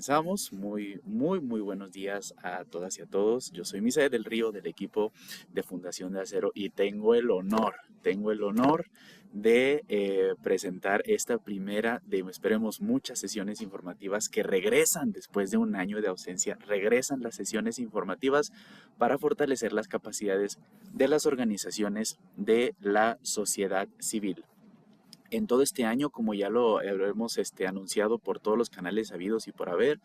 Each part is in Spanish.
comenzamos. Muy buenos días a todas y a todos. Yo soy Misael del Río del equipo de Fundación de Acero y tengo el honor de presentar esta primera de, esperemos, muchas sesiones informativas que regresan después de un año de ausencia. Regresan las sesiones informativas para fortalecer las capacidades de las organizaciones de la sociedad civil. En todo este año, como ya lo hemos anunciado por todos los canales habidos y por haber,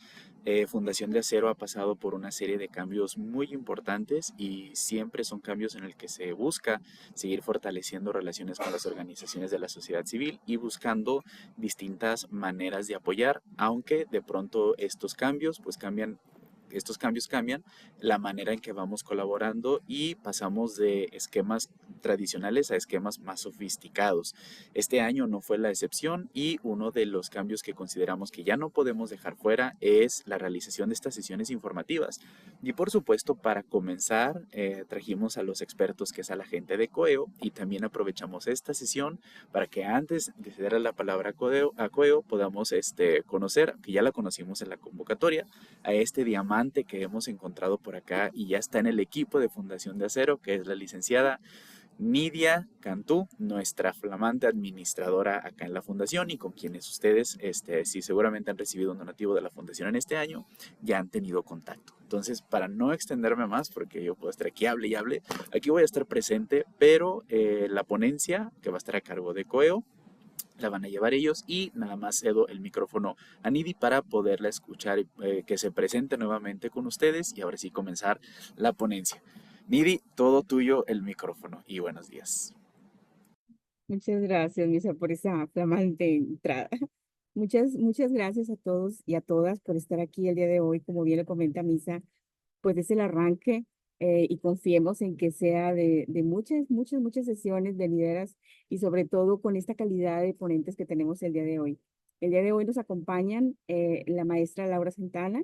Fundación de Acero ha pasado por una serie de cambios muy importantes y siempre son cambios en el que se busca seguir fortaleciendo relaciones con las organizaciones de la sociedad civil y buscando distintas maneras de apoyar, aunque de pronto estos cambios cambian la manera en que vamos colaborando y pasamos de esquemas tradicionales a esquemas más sofisticados. Este año no fue la excepción y uno de los cambios que consideramos que ya no podemos dejar fuera es la realización de estas sesiones informativas. Y por supuesto, para comenzar, trajimos a los expertos que es a la gente de Coeo y también aprovechamos esta sesión para que antes de ceder la palabra a Coeo podamos conocer, que ya la conocimos en la convocatoria, a este diamante que hemos encontrado por acá y ya está en el equipo de Fundación de Acero, que es la licenciada Nidia Cantú, nuestra flamante administradora acá en la fundación y con quienes ustedes, si seguramente han recibido un donativo de la fundación en este año, ya han tenido contacto. Entonces, para no extenderme más, porque yo puedo estar aquí, hable y hable, aquí voy a estar presente, pero la ponencia que va a estar a cargo de Coeo la van a llevar ellos y nada más cedo el micrófono a Nidi para poderla escuchar, que se presente nuevamente con ustedes y ahora sí comenzar la ponencia. Nidi, todo tuyo el micrófono y buenos días. Muchas gracias, Misa, por esa flamante entrada. Muchas gracias a todos y a todas por estar aquí el día de hoy. Como bien lo comenta Misa, pues es el arranque y confiemos en que sea de muchas sesiones venideras y sobre todo con esta calidad de ponentes que tenemos el día de hoy. El día de hoy nos acompañan la maestra Laura Santana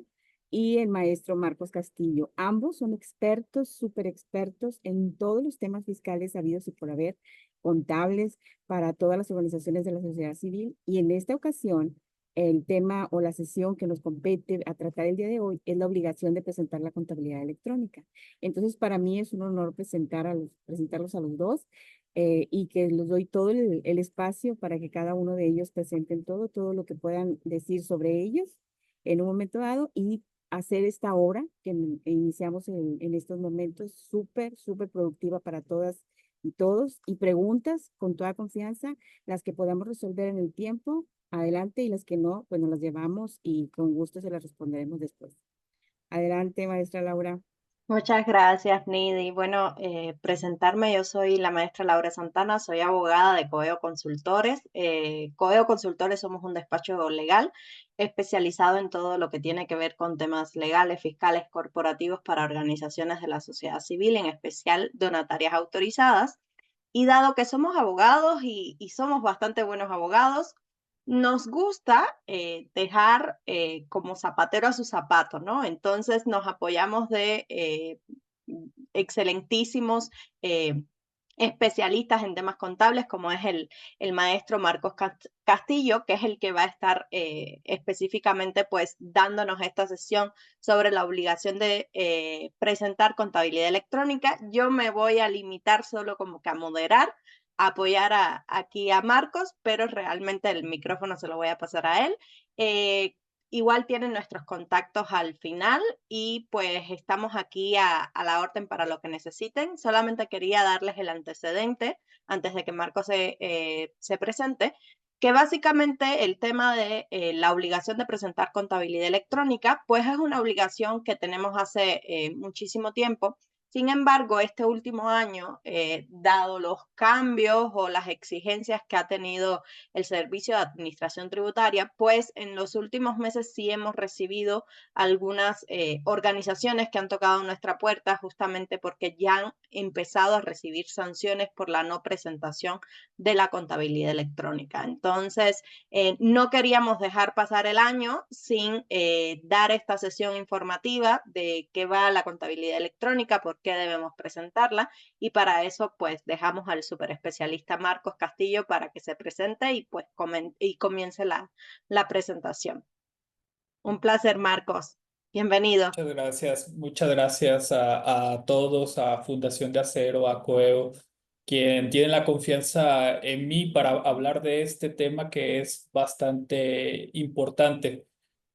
y el maestro Marcos Castillo. Ambos son expertos, súper expertos en todos los temas fiscales habidos y por haber, contables para todas las organizaciones de la sociedad civil. Y en esta ocasión, el tema o la sesión que nos compete a tratar el día de hoy es la obligación de presentar la contabilidad electrónica. Entonces, para mí es un honor presentarlos a los dos y que les doy todo el espacio para que cada uno de ellos presenten todo lo que puedan decir sobre ellos en un momento dado y hacer esta obra que iniciamos en estos momentos súper productiva para todas y todos y preguntas con toda confianza, las que podamos resolver en el tiempo adelante y las que no, pues nos las llevamos y con gusto se las responderemos después. Adelante, maestra Laura. Muchas gracias, Nidy. Bueno, presentarme, yo soy la maestra Laura Santana, soy abogada de Coeo Consultores. Coeo Consultores somos un despacho legal especializado en todo lo que tiene que ver con temas legales, fiscales, corporativos para organizaciones de la sociedad civil, en especial donatarias autorizadas. Y dado que somos abogados y somos bastante buenos abogados, nos gusta dejar como zapatero a su zapato, ¿no? Entonces nos apoyamos de excelentísimos eh, especialistas en temas contables, como es el maestro Marcos Castillo, que es el que va a estar específicamente pues dándonos esta sesión sobre la obligación de presentar contabilidad electrónica. Yo me voy a limitar solo como que a moderar, a apoyar aquí a Marcos, pero realmente el micrófono se lo voy a pasar a él. Igual tienen nuestros contactos al final y pues estamos aquí a la orden para lo que necesiten. Solamente quería darles el antecedente antes de que Marcos se presente, que básicamente el tema de la obligación de presentar contabilidad electrónica, pues es una obligación que tenemos hace muchísimo tiempo. Sin embargo, este último año, dado los cambios o las exigencias que ha tenido el Servicio de Administración Tributaria, pues en los últimos meses sí hemos recibido algunas organizaciones que han tocado nuestra puerta justamente porque ya han empezado a recibir sanciones por la no presentación de la contabilidad electrónica. Entonces, no queríamos dejar pasar el año sin dar esta sesión informativa de qué va la contabilidad electrónica, por qué debemos presentarla, y para eso pues dejamos al super especialista Marcos Castillo para que se presente y pues comience la presentación. Un placer, Marcos. Bienvenido. Muchas gracias a todos, a Fundación de Acero, a Coeo, quien tienen la confianza en mí para hablar de este tema que es bastante importante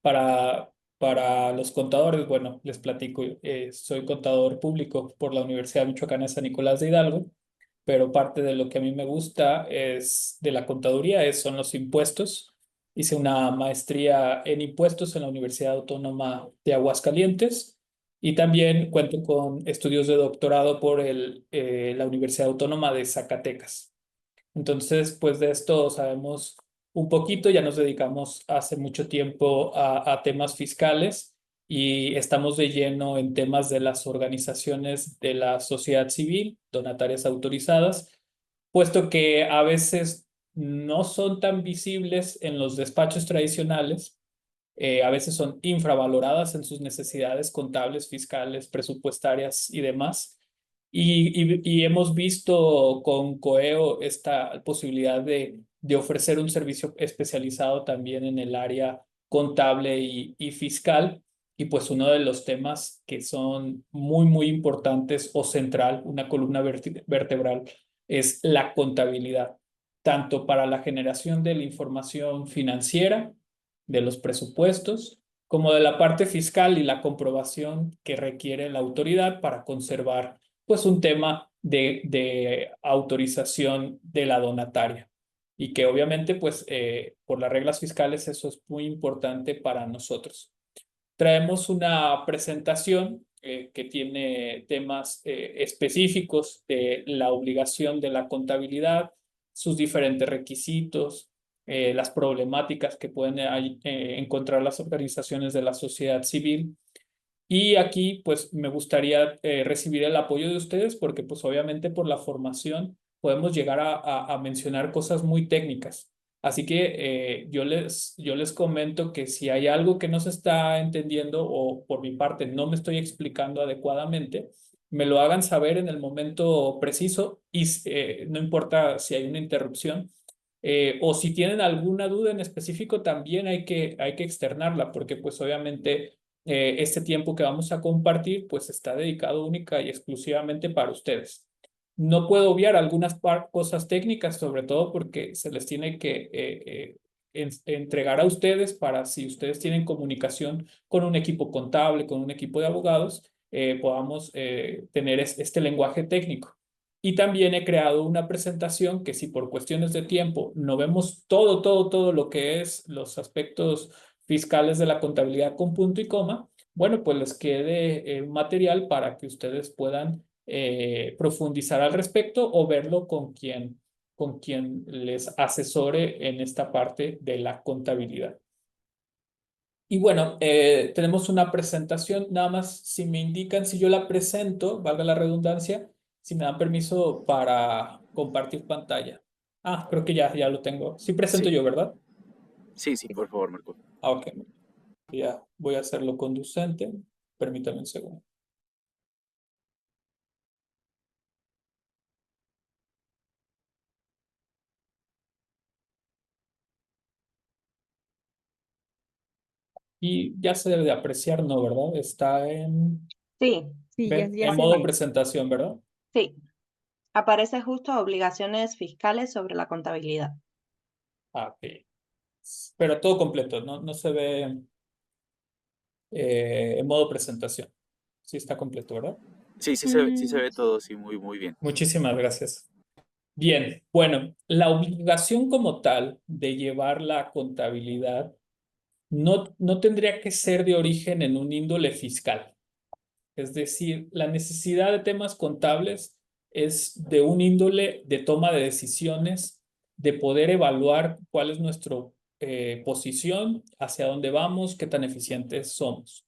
para los contadores. Bueno, les platico, soy contador público por la Universidad Michoacana de San Nicolás de Hidalgo, pero parte de lo que a mí me gusta es de la contaduría, son los impuestos. Hice una maestría en impuestos en la Universidad Autónoma de Aguascalientes y también cuento con estudios de doctorado por la Universidad Autónoma de Zacatecas. Entonces, pues de esto sabemos un poquito, ya nos dedicamos hace mucho tiempo a temas fiscales y estamos de lleno en temas de las organizaciones de la sociedad civil, donatarias autorizadas, puesto que a veces no son tan visibles en los despachos tradicionales, a veces son infravaloradas en sus necesidades contables, fiscales, presupuestarias y demás. Y hemos visto con Coeo esta posibilidad de ofrecer un servicio especializado también en el área contable y fiscal. Y pues uno de los temas que son muy, muy importantes o central, una columna vertebral, es la contabilidad, tanto para la generación de la información financiera, de los presupuestos, como de la parte fiscal y la comprobación que requiere la autoridad para conservar pues un tema de autorización de la donataria. Y que obviamente pues por las reglas fiscales eso es muy importante para nosotros. Traemos una presentación que tiene temas específicos de la obligación de la contabilidad, sus diferentes requisitos, las problemáticas que pueden encontrar las organizaciones de la sociedad civil. Y aquí, pues, me gustaría recibir el apoyo de ustedes porque, pues, obviamente por la formación podemos llegar a mencionar cosas muy técnicas. Así que yo les comento que si hay algo que no se está entendiendo o por mi parte no me estoy explicando adecuadamente, me lo hagan saber en el momento preciso y no importa si hay una interrupción. O si tienen alguna duda en específico, también hay que externarla porque, pues, obviamente este tiempo que vamos a compartir pues está dedicado única y exclusivamente para ustedes. No puedo obviar algunas cosas técnicas, sobre todo porque se les tiene que entregar a ustedes para si ustedes tienen comunicación con un equipo contable, con un equipo de abogados, podamos tener este lenguaje técnico. Y también he creado una presentación que si por cuestiones de tiempo no vemos todo lo que es los aspectos fiscales de la contabilidad con punto y coma, bueno, pues les quede material para que ustedes puedan profundizar al respecto o verlo con quien les asesore en esta parte de la contabilidad. Y bueno, tenemos una presentación, nada más si me indican si yo la presento, valga la redundancia, si me dan permiso para compartir pantalla. Ah, creo que ya lo tengo. Sí presento Sí, yo, ¿verdad? sí, sí, por favor, Marco. Ah, ok. Ya voy a hacerlo conducente. Permítame un segundo. Y ya se debe de apreciar, ¿no? ¿Verdad? Está Sí, Sí, ¿ven? ya En se modo ve. presentación, ¿verdad? sí. Aparece justo obligaciones fiscales sobre la contabilidad. Ah, ok. Pero todo completo, ¿no? No se ve en modo presentación. Sí está completo, ¿verdad? Sí, sí se Mm, ve todo, sí, muy, muy bien. Muchísimas gracias. Bien, bueno, la obligación como tal de llevar la contabilidad no tendría que ser de origen en un índole fiscal. Es decir, la necesidad de temas contables es de un índole de toma de decisiones, de poder evaluar cuál es nuestra posición, hacia dónde vamos, qué tan eficientes somos.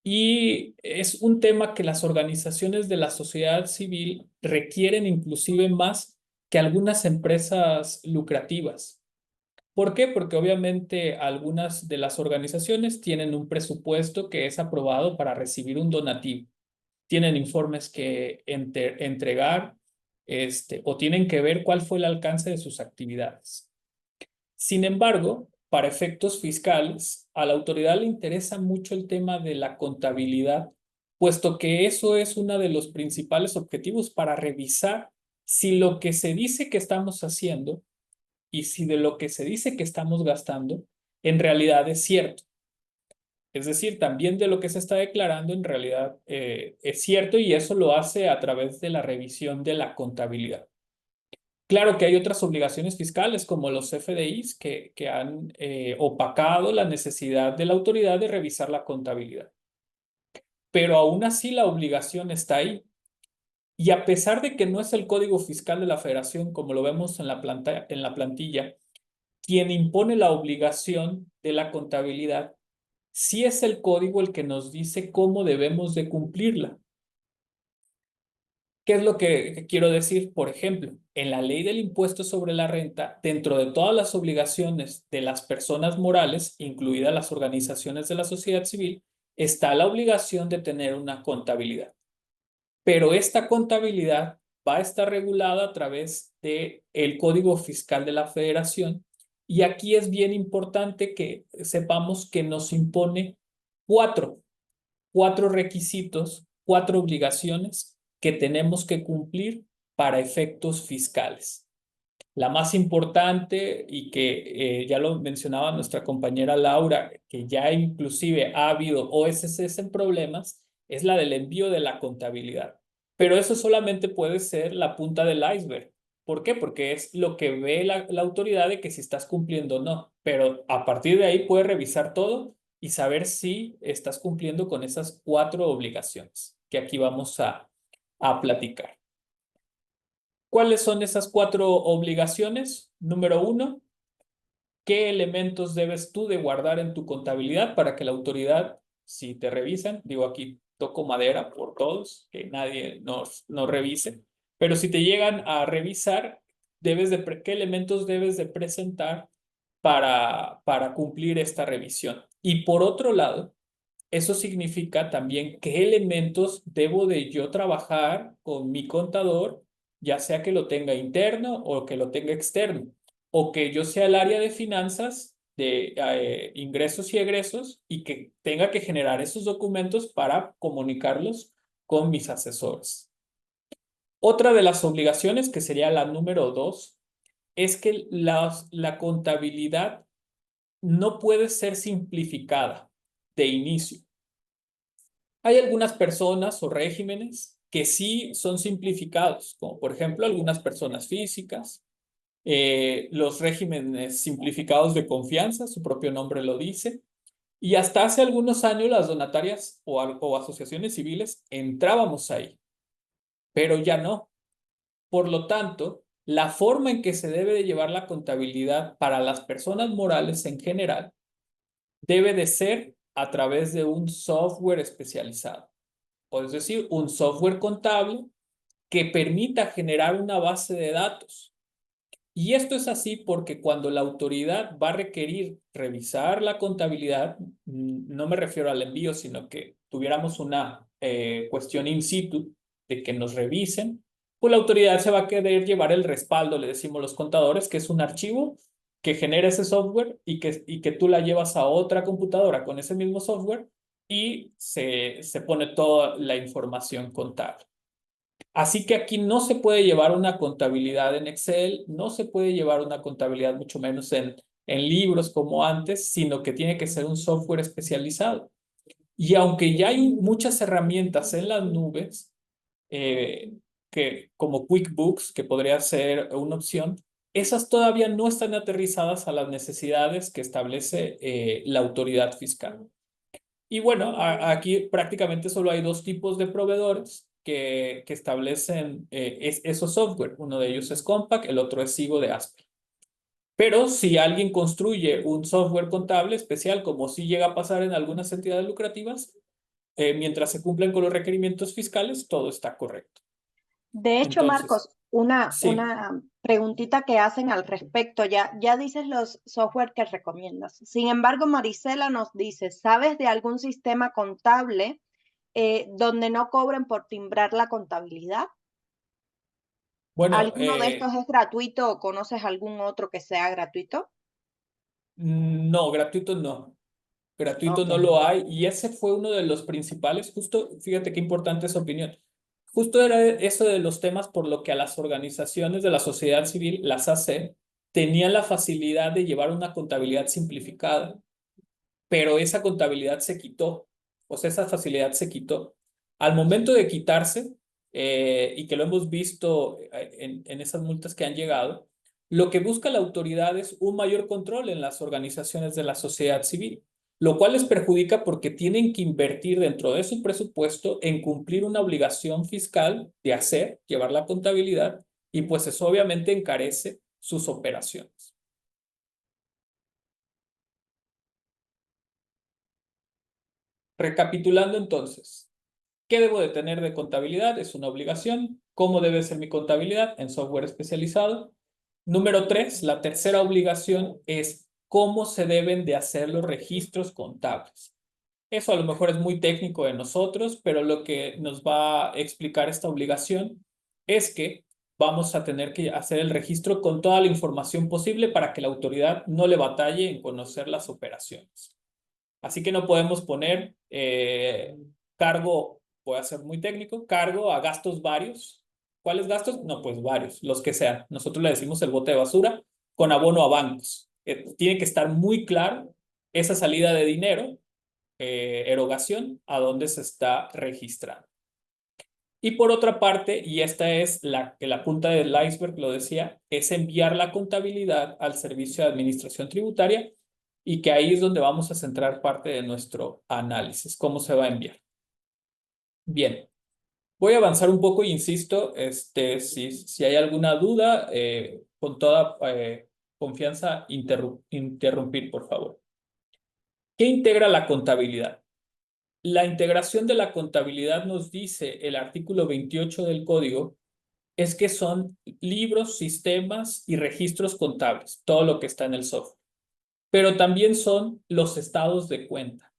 Y es un tema que las organizaciones de la sociedad civil requieren inclusive más que algunas empresas lucrativas. ¿Por qué? Porque obviamente algunas de las organizaciones tienen un presupuesto que es aprobado para recibir un donativo. Tienen informes que entregar, o tienen que ver cuál fue el alcance de sus actividades. Sin embargo, para efectos fiscales, a la autoridad le interesa mucho el tema de la contabilidad, puesto que eso es uno de los principales objetivos para revisar si lo que se dice que estamos haciendo y si de lo que se dice que estamos gastando en realidad es cierto. Es decir, también de lo que se está declarando en realidad es cierto, y eso lo hace a través de la revisión de la contabilidad. Claro que hay otras obligaciones fiscales como los FDIs que han opacado la necesidad de la autoridad de revisar la contabilidad. Pero aún así la obligación está ahí. Y a pesar de que no es el Código Fiscal de la Federación, como lo vemos en la plantilla, quien impone la obligación de la contabilidad, sí es el código el que nos dice cómo debemos de cumplirla. ¿Qué es lo que quiero decir? Por ejemplo, en la ley del impuesto sobre la renta, dentro de todas las obligaciones de las personas morales, incluidas las organizaciones de la sociedad civil, está la obligación de tener una contabilidad. Pero esta contabilidad va a estar regulada a través del Código Fiscal de la Federación, y aquí es bien importante que sepamos que nos impone cuatro requisitos, 4 obligaciones que tenemos que cumplir para efectos fiscales. La más importante, y que ya lo mencionaba nuestra compañera Laura, que ya inclusive ha habido OSCs en problemas, es la del envío de la contabilidad. Pero eso solamente puede ser la punta del iceberg. ¿Por qué? Porque es lo que ve la autoridad de que si estás cumpliendo o no. Pero a partir de ahí puede revisar todo y saber si estás cumpliendo con esas 4 obligaciones que aquí vamos a platicar. ¿Cuáles son esas 4 obligaciones? Número 1, ¿qué elementos debes tú de guardar en tu contabilidad para que la autoridad, si te revisan, digo aquí toco madera por todos, que nadie nos revise, pero si te llegan a revisar, ¿qué elementos debes de presentar para cumplir esta revisión? Y por otro lado, eso significa también qué elementos debo de yo trabajar con mi contador, ya sea que lo tenga interno o que lo tenga externo, o que yo sea el área de finanzas, de ingresos y egresos, y que tenga que generar esos documentos para comunicarlos con mis asesores. Otra de las obligaciones, que sería la número 2, es que la contabilidad no puede ser simplificada de inicio. Hay algunas personas o regímenes que sí son simplificados, como por ejemplo algunas personas físicas, los regímenes simplificados de confianza, su propio nombre lo dice, y hasta hace algunos años las donatarias o asociaciones civiles entrábamos ahí, pero ya no. Por lo tanto, la forma en que se debe de llevar la contabilidad para las personas morales en general debe de ser a través de un software especializado, o es decir, un software contable que permita generar una base de datos. Y esto es así porque cuando la autoridad va a requerir revisar la contabilidad, no me refiero al envío, sino que tuviéramos una cuestión in situ de que nos revisen, pues la autoridad se va a querer llevar el respaldo, le decimos los contadores, que es un archivo que genera ese software y que tú la llevas a otra computadora con ese mismo software y se pone toda la información contable. Así que aquí no se puede llevar una contabilidad en Excel, no se puede llevar una contabilidad mucho menos en libros como antes, sino que tiene que ser un software especializado. Y aunque ya hay muchas herramientas en las nubes, como QuickBooks, que podría ser una opción, esas todavía no están aterrizadas a las necesidades que establece la autoridad fiscal. Y bueno, aquí prácticamente solo hay 2 tipos de proveedores que establecen esos software. Uno de ellos es Compaq, el otro es Sigo de Aspen. Pero si alguien construye un software contable especial, como sí llega a pasar en algunas entidades lucrativas, mientras se cumplen con los requerimientos fiscales, todo está correcto. De hecho, Entonces, Marcos, sí. una preguntita que hacen al respecto, ya dices los software que recomiendas. Sin embargo, Marisela nos dice, ¿sabes de algún sistema contable donde no cobren por timbrar la contabilidad? Bueno, ¿Alguno de estos es gratuito o conoces algún otro que sea gratuito? no No, gratuito no. Gratuito Ok. no lo hay y ese fue uno de los principales, justo, fíjate qué importante esa opinión. Justo era eso de los temas por lo que a las organizaciones de la sociedad civil, las AC, tenían la facilidad de llevar una contabilidad simplificada, pero esa contabilidad se quitó, o sea, esa facilidad se quitó. Al momento de quitarse, y que lo hemos visto en esas multas que han llegado, lo que busca la autoridad es un mayor control en las organizaciones de la sociedad civil, lo cual les perjudica porque tienen que invertir dentro de su presupuesto en cumplir una obligación fiscal de hacer, llevar la contabilidad, y pues eso obviamente encarece sus operaciones. Recapitulando entonces, ¿qué debo de tener de contabilidad? Es una obligación. ¿Cómo debe ser mi contabilidad? En software especializado. Número 3, la tercera obligación es cómo se deben de hacer los registros contables. Eso a lo mejor es muy técnico de nosotros, pero lo que nos va a explicar esta obligación es que vamos a tener que hacer el registro con toda la información posible para que la autoridad no le batalle en conocer las operaciones. Así que no podemos poner cargo, voy a ser muy técnico, cargo a gastos varios. ¿Cuáles gastos? No, pues varios, los que sean. Nosotros le decimos el bote de basura con abono a bancos. Tiene que estar muy claro esa salida de dinero, erogación, a dónde se está registrando. Y por otra parte, y esta es la punta del iceberg, lo decía, es enviar la contabilidad al Servicio de Administración Tributaria y que ahí es donde vamos a centrar parte de nuestro análisis, cómo se va a enviar. Bien, voy a avanzar un poco, insisto, si hay alguna duda, con toda confianza, interrumpir, por favor. ¿Qué integra la contabilidad? La integración de la contabilidad nos dice el artículo 28 del código, es que son libros, sistemas y registros contables, todo lo que está en el software. Pero también son los estados de cuenta.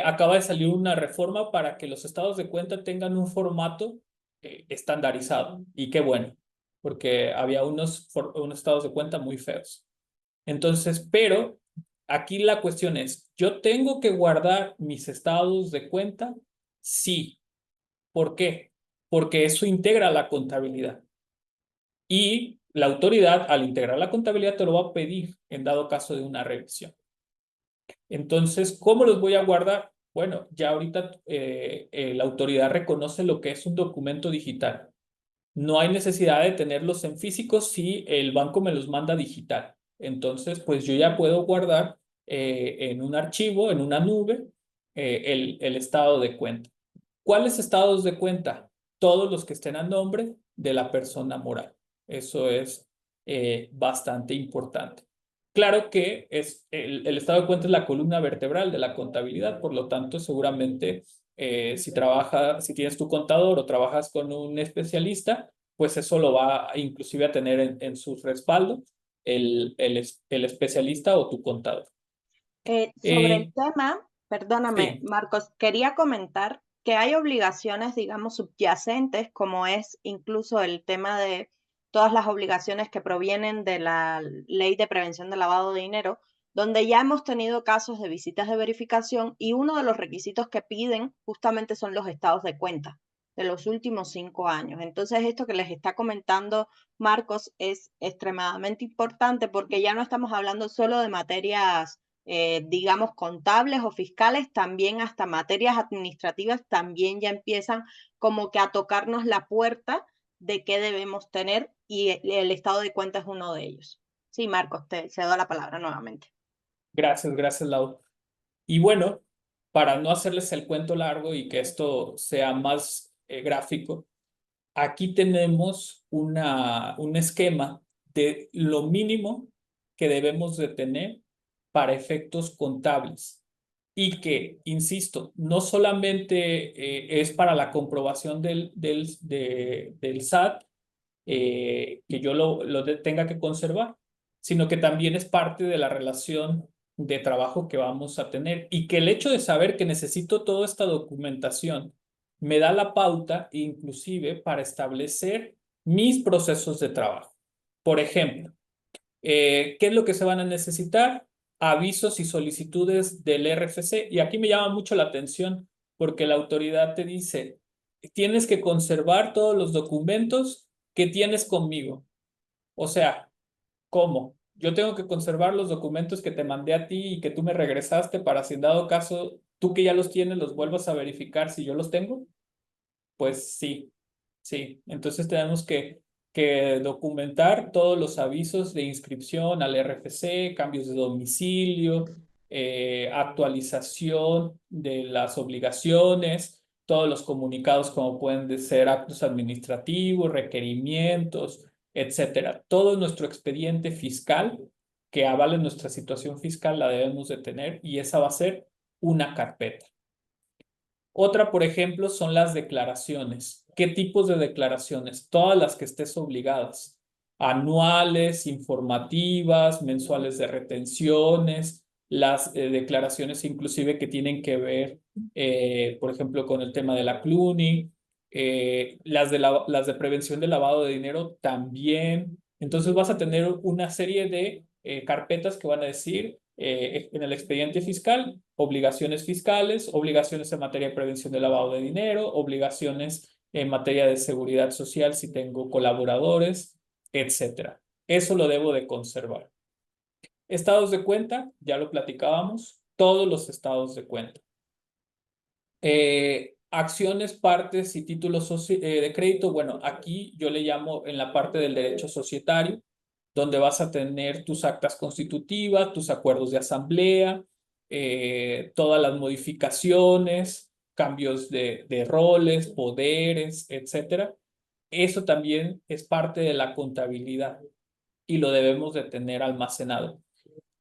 Acaba de salir una reforma para que los estados de cuenta tengan un formato estandarizado. Y qué bueno, porque había unos estados de cuenta muy feos. Entonces, pero aquí la cuestión es, ¿yo tengo que guardar mis estados de cuenta? Sí. ¿Por qué? Porque eso integra la contabilidad. Y la autoridad, al integrar la contabilidad, te lo va a pedir en dado caso de una revisión. Entonces, ¿cómo los voy a guardar? Bueno, ya ahorita la autoridad reconoce lo que es un documento digital. No hay necesidad de tenerlos en físico si el banco me los manda digital. Entonces, pues yo ya puedo guardar en un archivo, en una nube, el estado de cuenta. ¿Cuáles estados de cuenta? Todos los que estén a nombre de la persona moral. Eso es bastante importante. Claro que el estado de cuenta es la columna vertebral de la contabilidad, por lo tanto, seguramente si tienes tu contador o trabajas con un especialista, pues eso lo va inclusive a tener en su respaldo el especialista o tu contador. Sobre el Eh, tema, perdóname, sí, Marcos, quería comentar que hay obligaciones, digamos, subyacentes, como es incluso el tema de todas las obligaciones que provienen de la Ley de Prevención del Lavado de Dinero, donde ya hemos tenido casos de visitas de verificación y uno de los requisitos que piden justamente son los estados de cuenta de los últimos 5 años. Entonces, esto que les está comentando Marcos es extremadamente importante porque ya no estamos hablando solo de materias digamos, contables o fiscales, también hasta materias administrativas, también ya empiezan como que a tocarnos la puerta de qué debemos tener y el estado de cuenta es uno de ellos. Sí, Marcos, te cedo la palabra nuevamente. gracias, Lau. Y bueno, para no hacerles el cuento largo y que esto sea más gráfico, aquí tenemos un esquema de lo mínimo que debemos de tener para efectos contables y que, insisto, no solamente es para la comprobación del SAT, que yo tenga que conservar, sino que también es parte de la relación de trabajo que vamos a tener y que el hecho de saber que necesito toda esta documentación me da la pauta inclusive para establecer mis procesos de trabajo. Por ejemplo, ¿Qué es lo que se van a necesitar? Avisos y solicitudes del RFC. Y aquí me llama mucho la atención porque la autoridad te dice, tienes que conservar todos los documentos que tienes conmigo. O sea, ¿cómo? Yo tengo que conservar los documentos que te mandé a ti y que tú me regresaste para si en dado caso, tú que ya los tienes, los vuelvas a verificar si yo los tengo. Pues sí, sí. Entonces tenemos que documentar todos los avisos de inscripción al RFC, cambios de domicilio, actualización de las obligaciones, todos los comunicados como pueden ser actos administrativos, requerimientos, etcétera. Todo nuestro expediente fiscal que avale nuestra situación fiscal la debemos de tener y esa va a ser una carpeta. Otra, por ejemplo, son las declaraciones. ¿Qué tipos de declaraciones? Todas las que estés obligadas. Anuales, informativas, mensuales de retenciones, las declaraciones inclusive que tienen que ver, por ejemplo, con el tema de la Clooney, las de prevención de lavado de dinero también. Entonces vas a tener una serie de carpetas que van a decir en el expediente fiscal, obligaciones fiscales, obligaciones en materia de prevención de lavado de dinero, obligaciones en materia de seguridad social si tengo colaboradores, etcétera. Eso lo debo de conservar. Estados de cuenta, ya lo platicábamos, todos los estados de cuenta. Acciones, partes y títulos de crédito, bueno, aquí yo le llamo en la parte del derecho societario, donde vas a tener tus actas constitutivas, tus acuerdos de asamblea, todas las modificaciones, cambios de roles, poderes, etcétera. Eso también es parte de la contabilidad y lo debemos de tener almacenado.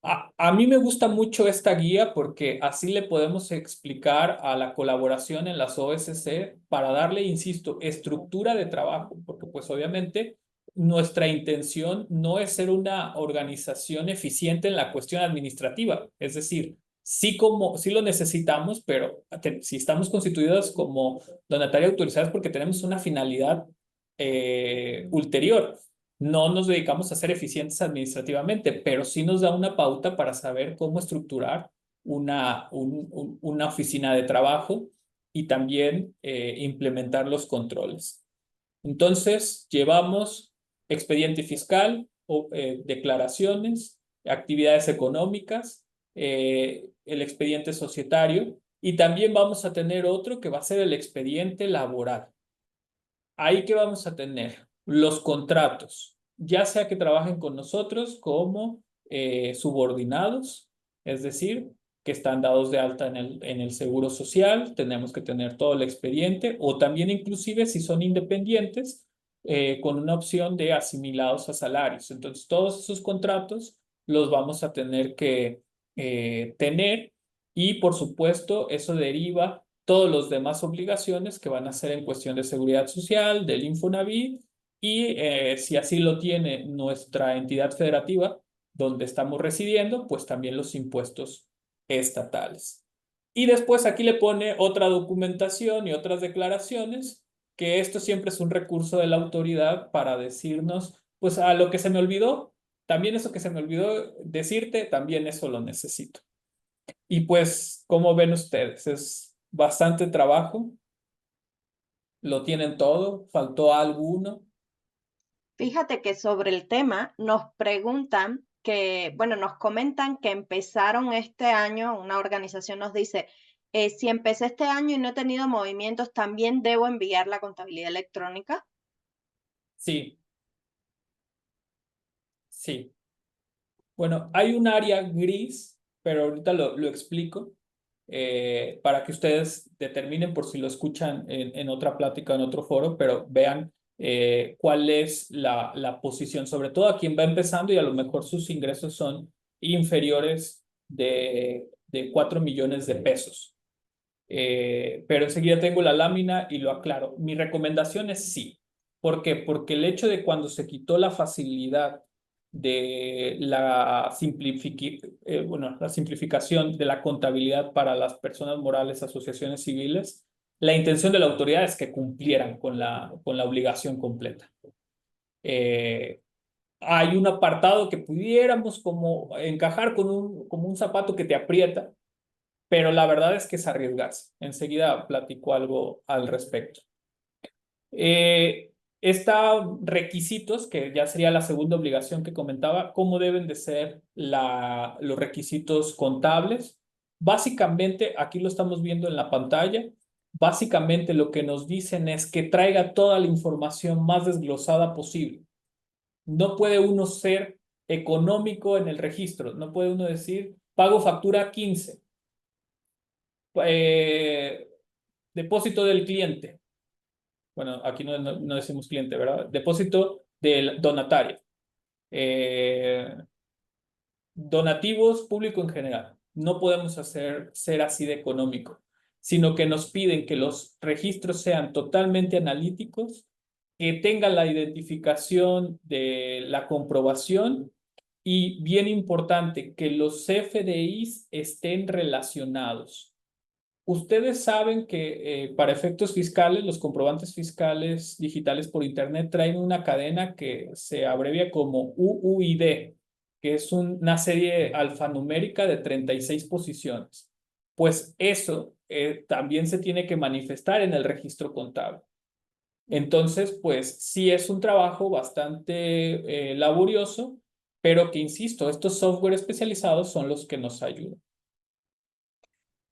A mí me gusta mucho esta guía porque así le podemos explicar a la colaboración en las OSC para darle, insisto, estructura de trabajo, porque pues obviamente nuestra intención no es ser una organización eficiente en la cuestión administrativa, es decir, sí lo necesitamos, pero si estamos constituidos como donataria autorizadas porque tenemos una finalidad ulterior. No nos dedicamos a ser eficientes administrativamente, pero sí nos da una pauta para saber cómo estructurar una oficina de trabajo y también implementar los controles. Entonces, llevamos expediente fiscal, declaraciones, actividades económicas, el expediente societario y también vamos a tener otro que va a ser el expediente laboral. Ahí que vamos a tener los contratos, ya sea que trabajen con nosotros como subordinados, es decir, que están dados de alta en el seguro social, tenemos que tener todo el expediente, o también inclusive si son independientes, con una opción de asimilados a salarios. Entonces, todos esos contratos los vamos a tener que tener y, por supuesto, eso deriva todos los demás obligaciones que van a ser en cuestión de seguridad social, del Infonavit y si así lo tiene nuestra entidad federativa donde estamos residiendo, pues también los impuestos estatales. Y después aquí le pone otra documentación y otras declaraciones, que esto siempre es un recurso de la autoridad para decirnos, pues a lo que se me olvidó, también eso que se me olvidó decirte, también eso lo necesito. Y pues, ¿cómo ven ustedes? Es bastante trabajo. ¿Lo tienen todo? ¿Faltó alguno? Fíjate que sobre el tema nos preguntan que, bueno, nos comentan que empezaron este año, una organización nos dice, si empecé este año y no he tenido movimientos, ¿también debo enviar la contabilidad electrónica? Sí, sí. Bueno, hay un área gris, pero ahorita lo explico para que ustedes determinen por si lo escuchan en otra plática, en otro foro, pero vean cuál es la posición, sobre todo a quien va empezando y a lo mejor sus ingresos son inferiores de 4 millones de pesos. Pero enseguida tengo la lámina y lo aclaro. Mi recomendación es sí. ¿Por qué? Porque el hecho de cuando se quitó la facilidad de la simplificación de la contabilidad para las personas morales, asociaciones civiles, la intención de la autoridad es que cumplieran con la obligación completa. hay un apartado que pudiéramos como encajar como un zapato que te aprieta, pero la verdad es que es arriesgarse. Enseguida platico algo al respecto. Está requisitos, que ya sería la segunda obligación que comentaba, cómo deben de ser los requisitos contables. Básicamente, aquí lo estamos viendo en la pantalla, básicamente lo que nos dicen es que traiga toda la información más desglosada posible. No puede uno ser económico en el registro, no puede uno decir, pago factura 15, depósito del cliente. Bueno, aquí no decimos cliente, ¿verdad? Depósito del donatario. Donativos público en general. No podemos ser así de económico, sino que nos piden que los registros sean totalmente analíticos, que tengan la identificación de la comprobación y, bien importante, que los CFDIs estén relacionados. Ustedes saben que para efectos fiscales, los comprobantes fiscales digitales por Internet traen una cadena que se abrevia como UUID, que es una serie alfanumérica de 36 posiciones. Pues eso también se tiene que manifestar en el registro contable. Entonces, pues sí es un trabajo bastante laborioso, pero que, insisto, estos software especializados son los que nos ayudan.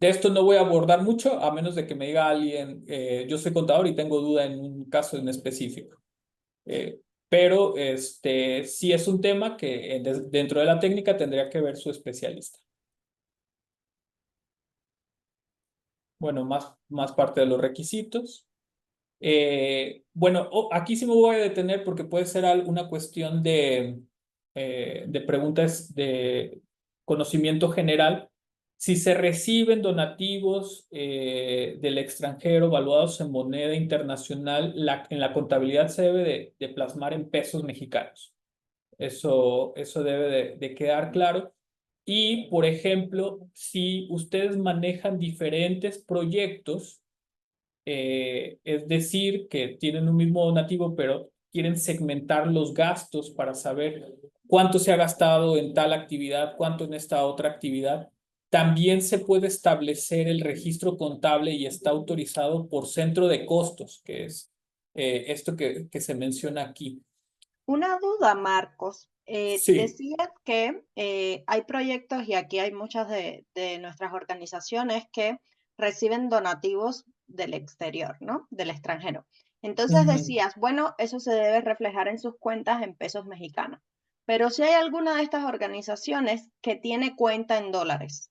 De esto no voy a abordar mucho, a menos de que me diga alguien, yo soy contador y tengo duda en un caso en específico. Pero sí es un tema que dentro de la técnica tendría que ver su especialista. Bueno, más parte de los requisitos. Bueno, aquí sí me voy a detener porque puede ser una cuestión de preguntas de conocimiento general. Si se reciben donativos del extranjero valuados en moneda internacional, en la contabilidad se debe de plasmar en pesos mexicanos. Eso debe de quedar claro. Y, por ejemplo, si ustedes manejan diferentes proyectos, es decir, que tienen un mismo donativo, pero quieren segmentar los gastos para saber cuánto se ha gastado en tal actividad, cuánto en esta otra actividad. También se puede establecer el registro contable y está autorizado por centro de costos, que es esto que se menciona aquí. Una duda, Marcos. Sí. Decías que hay proyectos y aquí hay muchas de nuestras organizaciones que reciben donativos del exterior, ¿no? Del extranjero. Entonces decías, bueno, eso se debe reflejar en sus cuentas en pesos mexicanos. Pero si hay alguna de estas organizaciones que tiene cuenta en dólares,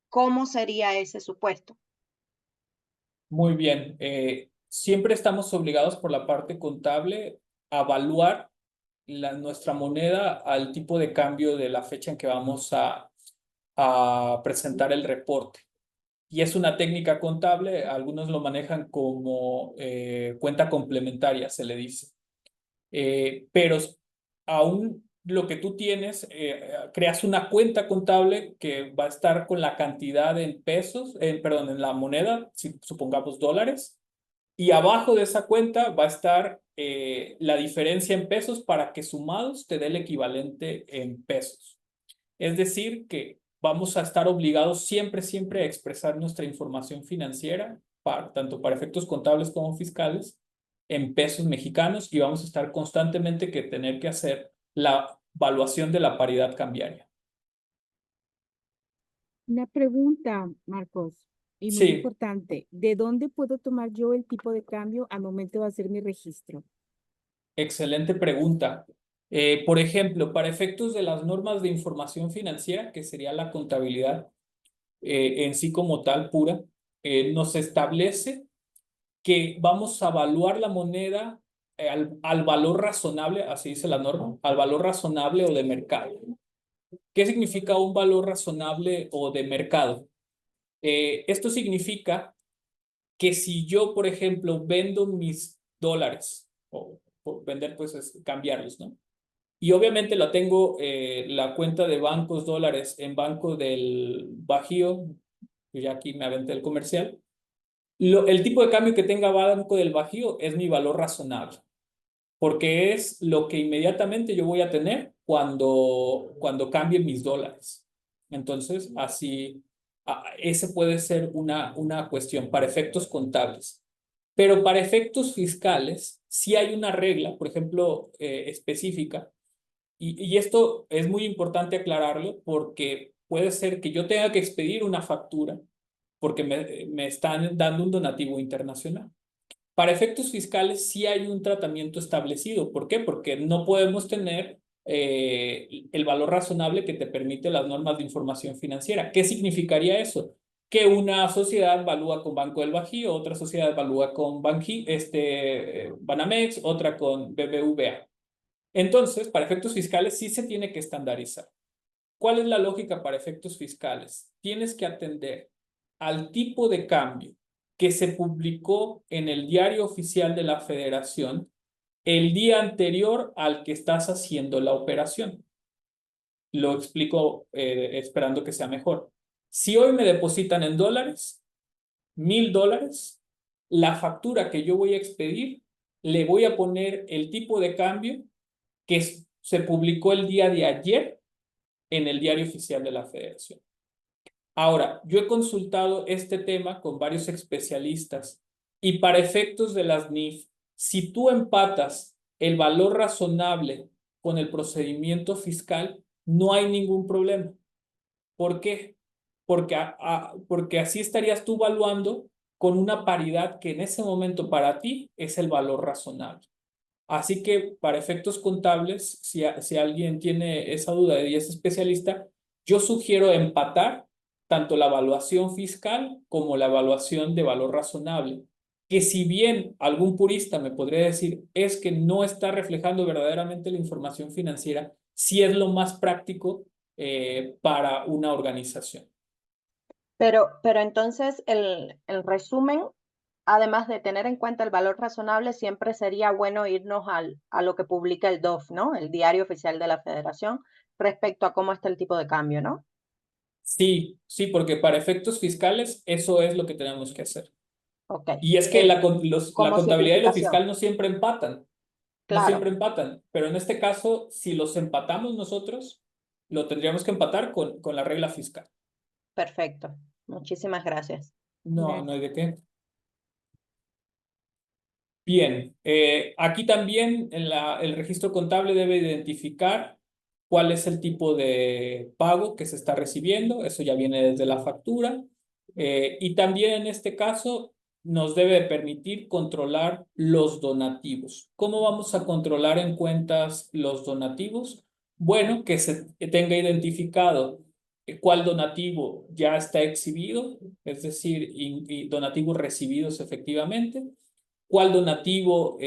¿cómo sería ese supuesto? Muy bien. Siempre estamos obligados por la parte contable a evaluar nuestra moneda al tipo de cambio de la fecha en que vamos a presentar el reporte. Y es una técnica contable, algunos lo manejan como cuenta complementaria, se le dice. Pero aún lo que tú tienes, creas una cuenta contable que va a estar con la cantidad en pesos, perdón, en la moneda, si supongamos dólares, y abajo de esa cuenta va a estar la diferencia en pesos para que sumados te dé el equivalente en pesos. Es decir, que vamos a estar obligados siempre a expresar nuestra información financiera, tanto para efectos contables como fiscales, en pesos mexicanos, y vamos a estar constantemente tener que hacer la evaluación de la paridad cambiaria. Una pregunta, Marcos, y muy Sí, importante. ¿De dónde puedo tomar yo el tipo de cambio al momento de hacer mi registro? excelente pregunta. Por ejemplo, para efectos de las normas de información financiera, que sería la contabilidad en sí como tal pura, nos establece que vamos a evaluar la moneda al valor razonable, así dice la norma, al valor razonable o de mercado. ¿Qué significa un valor razonable o de mercado? Esto significa que si yo, por ejemplo, vendo mis dólares, o por vender, pues es cambiarlos, ¿no? Y obviamente la tengo, la cuenta de bancos dólares en Banco del Bajío, yo ya aquí me aventé el comercial. El tipo de cambio que tenga Banco del Bajío es mi valor razonable. porque es lo que inmediatamente yo voy a tener cuando cambien mis dólares. Entonces, así, ese puede ser una cuestión para efectos contables. Pero para efectos fiscales, sí hay una regla, por ejemplo, específica, y esto es muy importante aclararlo porque puede ser que yo tenga que expedir una factura porque me están dando un donativo internacional. Para efectos fiscales sí hay un tratamiento establecido. ¿Por qué? Porque no podemos tener el valor razonable que te permite las normas de información financiera. ¿Qué significaría eso? Que una sociedad valúa con Banco del Bajío, otra sociedad valúa con Banamex, otra con BBVA. Entonces, para efectos fiscales sí se tiene que estandarizar. ¿Cuál es la lógica para efectos fiscales? Tienes que atender al tipo de cambio que se publicó en el Diario Oficial de la Federación el día anterior al que estás haciendo la operación. Lo explico esperando que sea mejor. Si hoy me depositan en dólares, $1,000, la factura que yo voy a expedir, le voy a poner el tipo de cambio que se publicó el día de ayer en el Diario Oficial de la Federación. Ahora, yo he consultado este tema con varios especialistas y para efectos de las NIF, si tú empatas el valor razonable con el procedimiento fiscal, no hay ningún problema. ¿Por qué? Porque así estarías tú valuando con una paridad que en ese momento para ti es el valor razonable. Así que para efectos contables, si alguien tiene esa duda y es especialista, yo sugiero empatar tanto la evaluación fiscal como la evaluación de valor razonable. Que si bien algún purista me podría decir es que no está reflejando verdaderamente la información financiera, sí es lo más práctico para una organización. Pero entonces el resumen, además de tener en cuenta el valor razonable, siempre sería bueno irnos a lo que publica el DOF, ¿no? El Diario Oficial de la Federación, respecto a cómo está el tipo de cambio, ¿no? Sí, sí, porque para efectos fiscales eso es lo que tenemos que hacer. Ok. Y es que la Como contabilidad y lo simplificación. fiscal no siempre empatan, no Claro, siempre empatan, pero en este caso, si los empatamos nosotros, lo tendríamos que empatar con la regla fiscal. perfecto. Muchísimas gracias. No, Gracias. no hay de qué. Bien, aquí también el registro contable debe identificar cuál es el tipo de pago que se está recibiendo, eso ya viene desde la factura, y también en este caso nos debe permitir controlar los donativos. ¿Cómo vamos a controlar en cuentas los donativos? Bueno, que se tenga identificado cuál donativo ya está exhibido, es decir, y donativos recibidos efectivamente, cuál donativo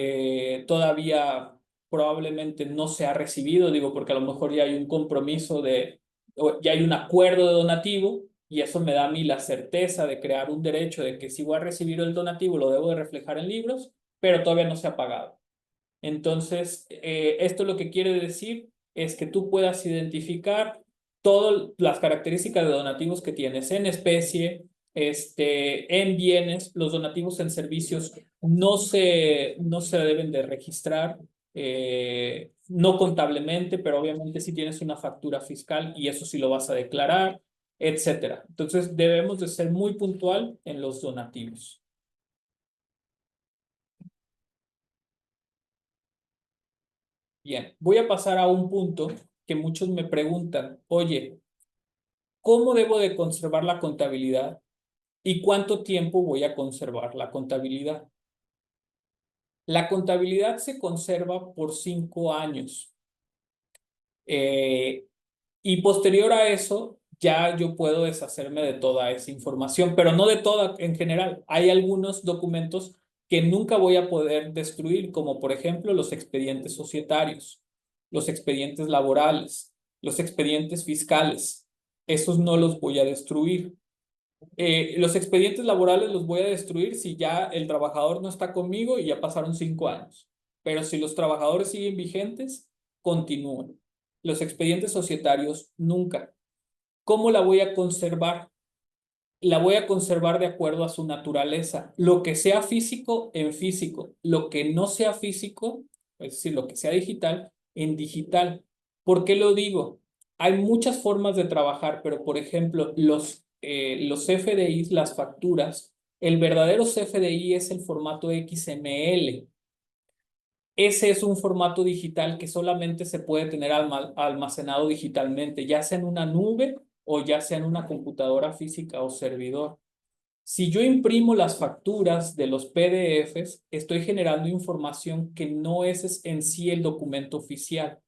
todavía probablemente no se ha recibido, digo, porque a lo mejor ya hay un compromiso o ya hay un acuerdo de donativo y eso me da a mí la certeza de crear un derecho de que si voy a recibir el donativo lo debo de reflejar en libros, pero todavía no se ha pagado. Entonces, esto lo que quiere decir es que tú puedas identificar todas las características de donativos que tienes en especie, en bienes. Los donativos en servicios no se deben de registrar, no contablemente, pero obviamente si tienes una factura fiscal y eso sí lo vas a declarar, etcétera. Entonces, debemos de ser muy puntual en los donativos. Bien, voy a pasar a un punto que muchos me preguntan, oye, ¿cómo debo de conservar la contabilidad y cuánto tiempo voy a conservar la contabilidad? La contabilidad se conserva por 5 años y posterior a eso ya yo puedo deshacerme de toda esa información, pero no de toda en general. Hay algunos documentos que nunca voy a poder destruir, como por ejemplo los expedientes societarios, los expedientes laborales, los expedientes fiscales. Esos no los voy a destruir. Los expedientes laborales los voy a destruir si ya el trabajador no está conmigo y ya pasaron 5 años. Pero si los trabajadores siguen vigentes, continúan. Los expedientes societarios nunca. ¿Cómo la voy a conservar? La voy a conservar de acuerdo a su naturaleza. Lo que sea físico, en físico. Lo que no sea físico, es decir, lo que sea digital, en digital. ¿Por qué lo digo? Hay muchas formas de trabajar, pero por ejemplo, los CFDIs, las facturas, el verdadero CFDI es el formato XML. Ese es un formato digital que solamente se puede tener almacenado digitalmente, ya sea en una nube o ya sea en una computadora física o servidor. Si yo imprimo las facturas de los PDFs, estoy generando información que no es en sí el documento oficial.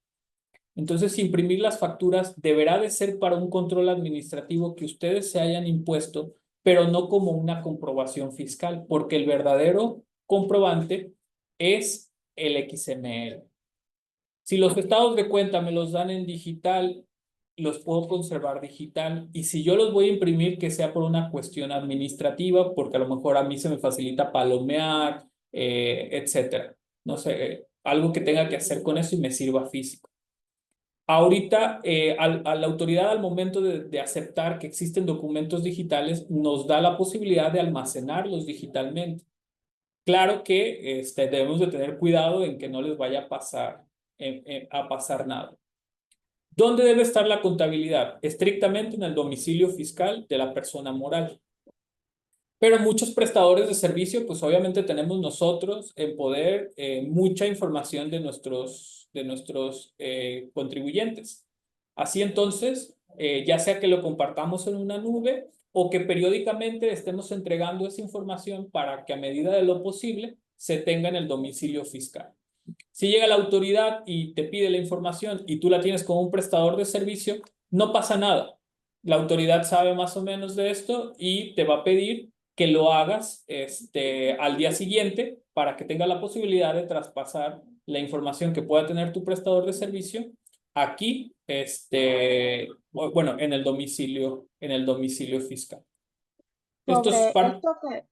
Entonces, imprimir las facturas deberá de ser para un control administrativo que ustedes se hayan impuesto, pero no como una comprobación fiscal, porque el verdadero comprobante es el XML. Si los estados de cuenta me los dan en digital, los puedo conservar digital. Y si yo los voy a imprimir, que sea por una cuestión administrativa, porque a lo mejor a mí se me facilita palomear, etcétera. No sé, algo que tenga que hacer con eso y me sirva físico. Ahorita, a la autoridad al momento de aceptar que existen documentos digitales, nos da la posibilidad de almacenarlos digitalmente. Claro que debemos de tener cuidado en que no les vaya a pasar nada. ¿Dónde debe estar la contabilidad? Estrictamente en el domicilio fiscal de la persona moral. Pero muchos prestadores de servicio, pues obviamente tenemos nosotros en poder mucha información de nuestros contribuyentes. Así entonces, ya sea que lo compartamos en una nube o que periódicamente estemos entregando esa información para que a medida de lo posible se tenga en el domicilio fiscal. Si llega la autoridad y te pide la información y tú la tienes como un prestador de servicio, no pasa nada. La autoridad sabe más o menos de esto y te va a pedir que lo hagas al día siguiente para que tenga la posibilidad de traspasar la información que pueda tener tu prestador de servicio aquí, bueno, en el domicilio fiscal. Esto es Sobre esto que...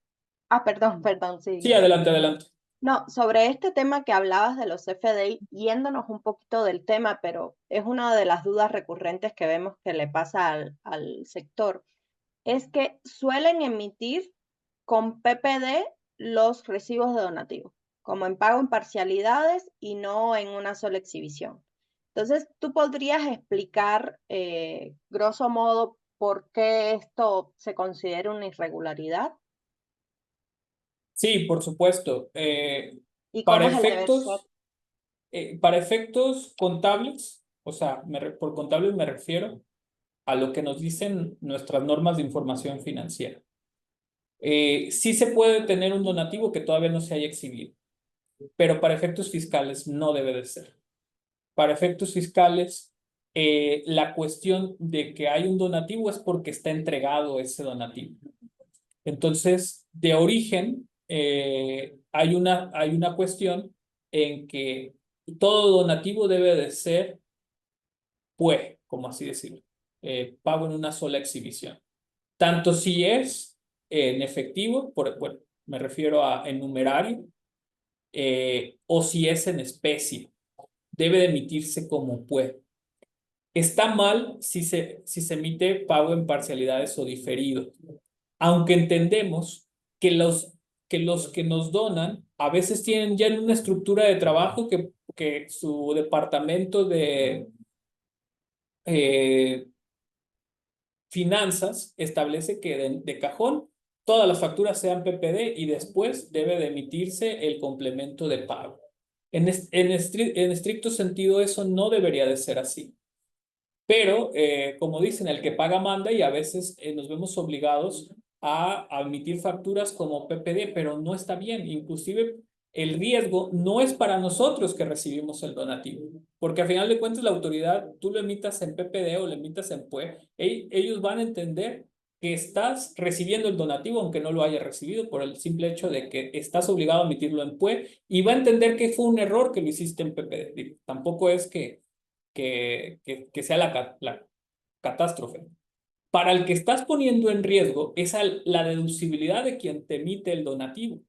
Ah, perdón, sí. Sí, adelante, adelante. No, sobre este tema que hablabas de los FDI, yéndonos un poquito del tema, pero es una de las dudas recurrentes que vemos que le pasa al sector, es que suelen emitir con PPD los recibos de donativo, como en pago en parcialidades y no en una sola exhibición. Entonces, ¿tú podrías explicar, grosso modo, por qué esto se considera una irregularidad? Sí, por supuesto. ¿Y Para cómo es el deber ser? para efectos contables, o sea, por contables me refiero a lo que nos dicen nuestras normas de información financiera. Sí se puede tener un donativo que todavía no se haya exhibido, pero para efectos fiscales no debe de ser. Para efectos fiscales, la cuestión de que hay un donativo es porque está entregado ese donativo. Entonces, de origen, hay una cuestión en que todo donativo debe de ser, pues, como así decirlo, pago en una sola exhibición. Tanto si es en efectivo, bueno, me refiero a en numerario, o si es en especie, debe de emitirse como pues. Está mal si se emite pago en parcialidades o diferido, aunque entendemos que los que nos donan a veces tienen ya una estructura de trabajo que su departamento de finanzas establece que de cajón todas las facturas sean PPD y después debe de emitirse el complemento de pago. En estricto sentido eso no debería de ser así. Pero, como dicen, el que paga manda y a veces nos vemos obligados a emitir facturas como PPD, pero no está bien. Inclusive el riesgo no es para nosotros que recibimos el donativo, porque al final de cuentas la autoridad, tú lo emitas en PPD o lo emitas en PUE, ellos van a entender que estás recibiendo el donativo aunque no lo hayas recibido por el simple hecho de que estás obligado a emitirlo en PUE y va a entender que fue un error que lo hiciste en PPD. Digo, tampoco es que sea la catástrofe. Para el que estás poniendo en riesgo es la deducibilidad de quien te emite el donativo,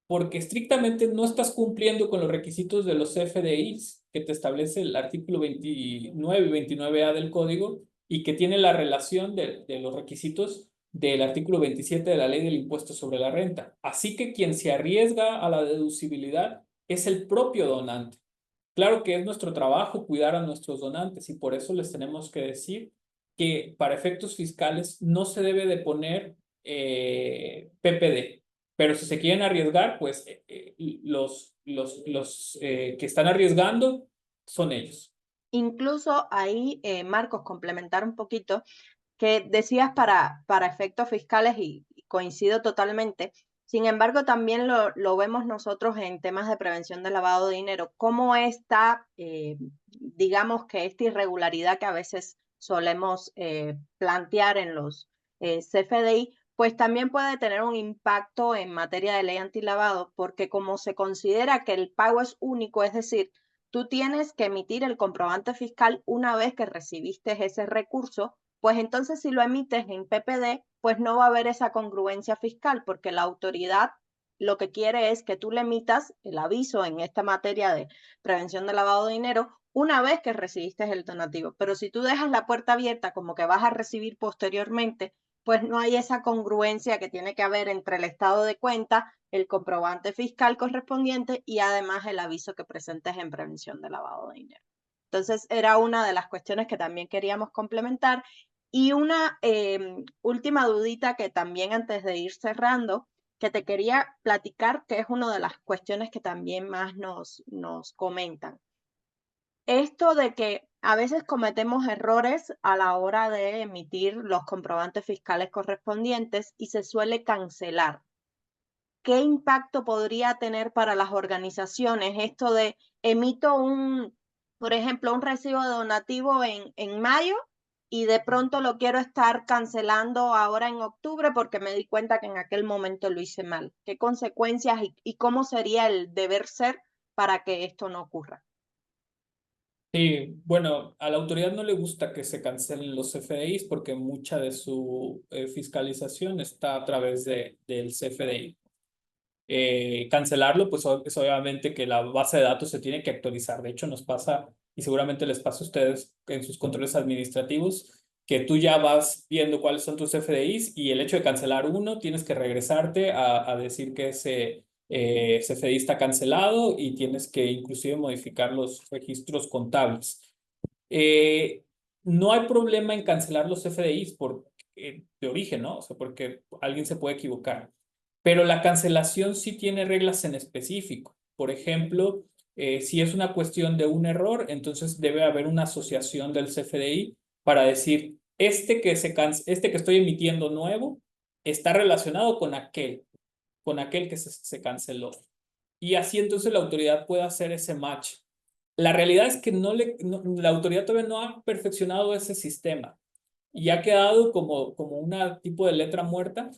porque estrictamente no estás cumpliendo con los requisitos de los FDIs que te establece el artículo 29 y 29A del código y que tiene la relación de los requisitos del artículo 27 de la ley del impuesto sobre la renta. Así que quien se arriesga a la deducibilidad es el propio donante. Claro que es nuestro trabajo cuidar a nuestros donantes y por eso les tenemos que decir que para efectos fiscales no se debe de poner PPD, pero si se quieren arriesgar, pues los que están arriesgando son ellos. Incluso ahí, Marcos, complementar un poquito, que decías para efectos fiscales y coincido totalmente. Sin embargo, también lo vemos nosotros en temas de prevención de lavado de dinero, cómo esta, digamos que esta irregularidad que a veces solemos plantear en los CFDI, pues también puede tener un impacto en materia de ley antilavado, porque como se considera que el pago es único, es decir, tú tienes que emitir el comprobante fiscal una vez que recibiste ese recurso, pues entonces si lo emites en PPD, pues no va a haber esa congruencia fiscal, porque la autoridad lo que quiere es que tú le emitas el aviso en esta materia de prevención de lavado de dinero una vez que recibiste el donativo. Pero si tú dejas la puerta abierta como que vas a recibir posteriormente, pues no hay esa congruencia que tiene que haber entre el estado de cuenta, el comprobante fiscal correspondiente y además el aviso que presentes en prevención de lavado de dinero. Entonces, era una de las cuestiones que también queríamos complementar. Y una última dudita que también antes de ir cerrando, que te quería platicar, que es una de las cuestiones que también más nos comentan. Esto de que a veces cometemos errores a la hora de emitir los comprobantes fiscales correspondientes y se suele cancelar. ¿Qué impacto podría tener para las organizaciones esto de emito por ejemplo, un recibo de donativo en mayo y de pronto lo quiero estar cancelando ahora en octubre porque me di cuenta que en aquel momento lo hice mal? ¿Qué consecuencias y cómo sería el deber ser para que esto no ocurra? Sí, bueno, a la autoridad no le gusta que se cancelen los CFDIs porque mucha de su fiscalización está a través del CFDI. Cancelarlo, pues es obviamente que la base de datos se tiene que actualizar. De hecho, nos pasa, y seguramente les pasa a ustedes en sus controles administrativos, que tú ya vas viendo cuáles son tus CFDIs y el hecho de cancelar uno, tienes que regresarte a decir que ese CFDI está cancelado y tienes que inclusive modificar los registros contables. Eh, no hay problema en cancelar los CFDIs de origen, ¿no? O sea, porque alguien se puede equivocar. Pero la cancelación sí tiene reglas en específico. Por ejemplo, si es una cuestión de un error, entonces debe haber una asociación del CFDI para decir, este que estoy emitiendo nuevo está relacionado con aquel que se canceló. Y así entonces la autoridad puede hacer ese match. La realidad es que la autoridad todavía no ha perfeccionado ese sistema y ha quedado como una tipo de letra muerta,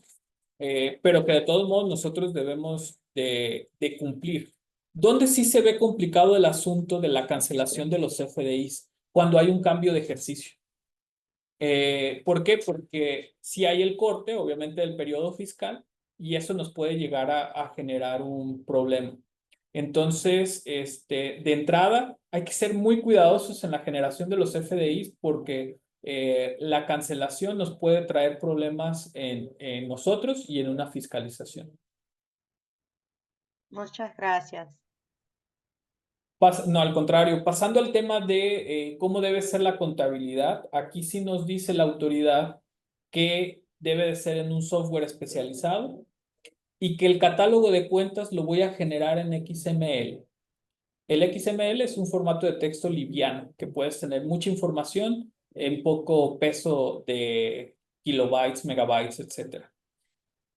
pero que de todos modos nosotros debemos de cumplir. ¿Dónde sí se ve complicado el asunto de la cancelación de los FDIs? Cuando hay un cambio de ejercicio. ¿Por qué? Porque si hay el corte, obviamente, del periodo fiscal y eso nos puede llegar a generar un problema. Entonces, de entrada, hay que ser muy cuidadosos en la generación de los FDIs porque la cancelación nos puede traer problemas en nosotros y en una fiscalización. Muchas gracias. No, al contrario, pasando al tema de cómo debe ser la contabilidad, aquí sí nos dice la autoridad que debe de ser en un software especializado y que el catálogo de cuentas lo voy a generar en XML. El XML es un formato de texto liviano que puedes tener mucha información en poco peso de kilobytes, megabytes, etcétera.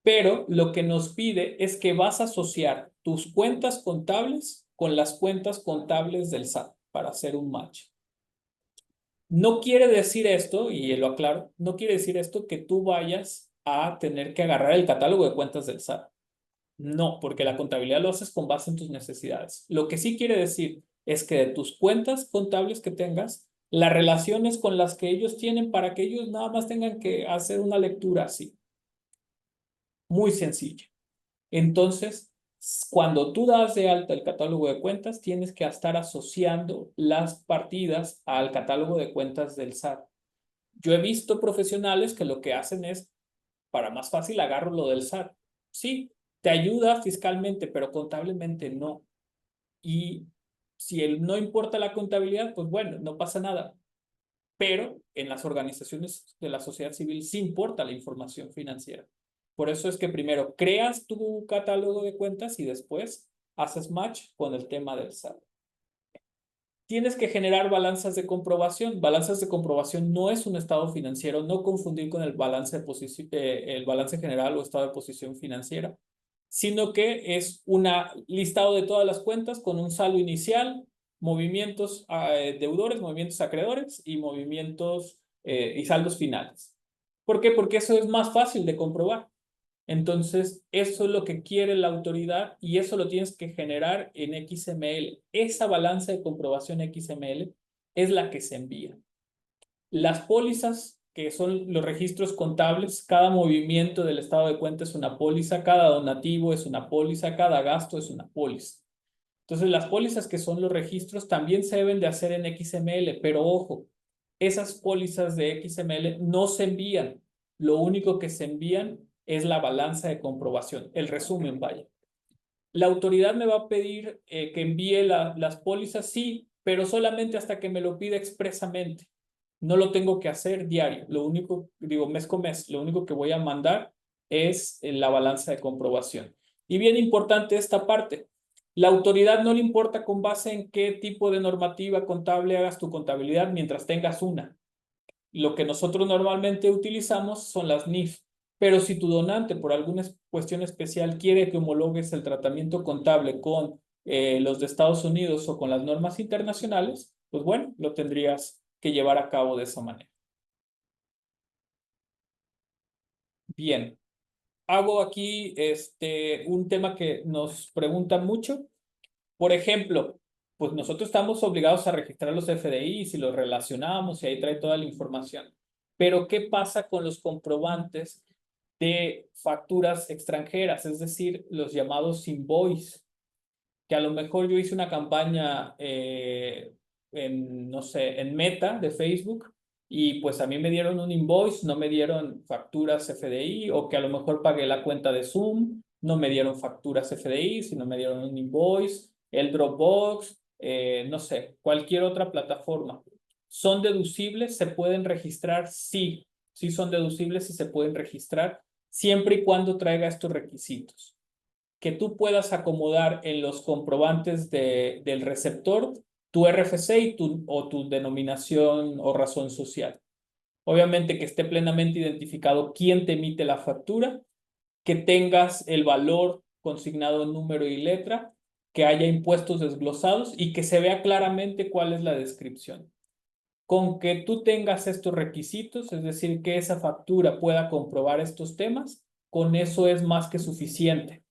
Pero lo que nos pide es que vas a asociar tus cuentas contables con las cuentas contables del SAT para hacer un match. No quiere decir esto, y lo aclaro, no quiere decir esto que tú vayas a tener que agarrar el catálogo de cuentas del SAT. No, porque la contabilidad lo haces con base en tus necesidades. Lo que sí quiere decir es que de tus cuentas contables que tengas, las relaciones con las que ellos tienen para que ellos nada más tengan que hacer una lectura así. Muy sencilla. Entonces, cuando tú das de alta el catálogo de cuentas, tienes que estar asociando las partidas al catálogo de cuentas del SAT. Yo he visto profesionales que lo que hacen es, para más fácil, agarro lo del SAT. Sí, te ayuda fiscalmente, pero contablemente no. Y si no importa la contabilidad, pues bueno, no pasa nada. Pero en las organizaciones de la sociedad civil sí importa la información financiera. Por eso es que primero creas tu catálogo de cuentas y después haces match con el tema del SAT. Tienes que generar balanzas de comprobación. Balanzas de comprobación no es un estado financiero, no confundir con el balance el balance general o estado de posición financiera, sino que es un listado de todas las cuentas con un saldo inicial, movimientos deudores, movimientos acreedores y movimientos y saldos finales. ¿Por qué? Porque eso es más fácil de comprobar. Entonces, eso es lo que quiere la autoridad y eso lo tienes que generar en XML. Esa balanza de comprobación XML es la que se envía. Las pólizas, que son los registros contables, cada movimiento del estado de cuenta es una póliza, cada donativo es una póliza, cada gasto es una póliza. Entonces, las pólizas que son los registros también se deben de hacer en XML, pero ojo, esas pólizas de XML no se envían. Lo único que se envían es la balanza de comprobación, el resumen, vaya. La autoridad me va a pedir que envíe las pólizas, sí, pero solamente hasta que me lo pida expresamente. No lo tengo que hacer diario. Lo único, digo, mes con mes, lo único que voy a mandar es la balanza de comprobación. Y bien importante esta parte. La autoridad no le importa con base en qué tipo de normativa contable hagas tu contabilidad mientras tengas una. Lo que nosotros normalmente utilizamos son las NIF. Pero si tu donante por alguna cuestión especial quiere que homologues el tratamiento contable con los de Estados Unidos o con las normas internacionales, pues bueno, lo tendrías que llevar a cabo de esa manera. Bien, hago aquí un tema que nos preguntan mucho. Por ejemplo, pues nosotros estamos obligados a registrar los FDI si los relacionamos y ahí trae toda la información. Pero ¿qué pasa con los comprobantes de facturas extranjeras? Es decir, los llamados invoice, que a lo mejor yo hice una campaña no sé, en Meta de Facebook y pues a mí me dieron un invoice, no me dieron facturas FDI, o que a lo mejor pagué la cuenta de Zoom, no me dieron facturas FDI, sino me dieron un invoice, el Dropbox, no sé, cualquier otra plataforma. ¿Son deducibles? ¿Se pueden registrar? Sí, sí son deducibles y se pueden registrar siempre y cuando traiga estos requisitos: que tú puedas acomodar en los comprobantes del receptor tu RFC y o tu denominación o razón social. Obviamente que esté plenamente identificado quién te emite la factura, que tengas el valor consignado en número y letra, que haya impuestos desglosados y que se vea claramente cuál es la descripción. Con que tú tengas estos requisitos, es decir, que esa factura pueda comprobar estos temas, con eso es más que suficiente.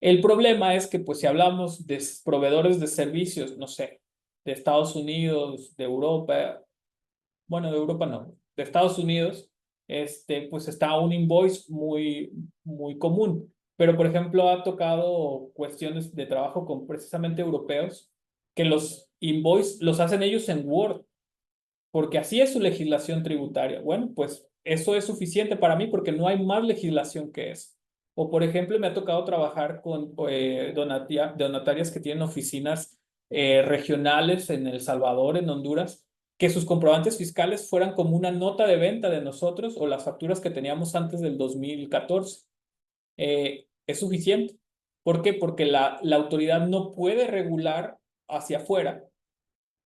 El problema es que, pues, si hablamos de proveedores de servicios, no sé, de Estados Unidos, de Europa, bueno, de Europa no, de Estados Unidos, pues está un invoice muy común. Pero, por ejemplo, ha tocado cuestiones de trabajo con precisamente europeos, que los invoice los hacen ellos en Word, porque así es su legislación tributaria. Bueno, pues eso es suficiente para mí porque no hay más legislación que eso. O, por ejemplo, me ha tocado trabajar con donatarias que tienen oficinas regionales en El Salvador, en Honduras, que sus comprobantes fiscales fueran como una nota de venta de nosotros o las facturas que teníamos antes del 2014. Es suficiente. ¿Por qué? Porque la autoridad no puede regular hacia afuera,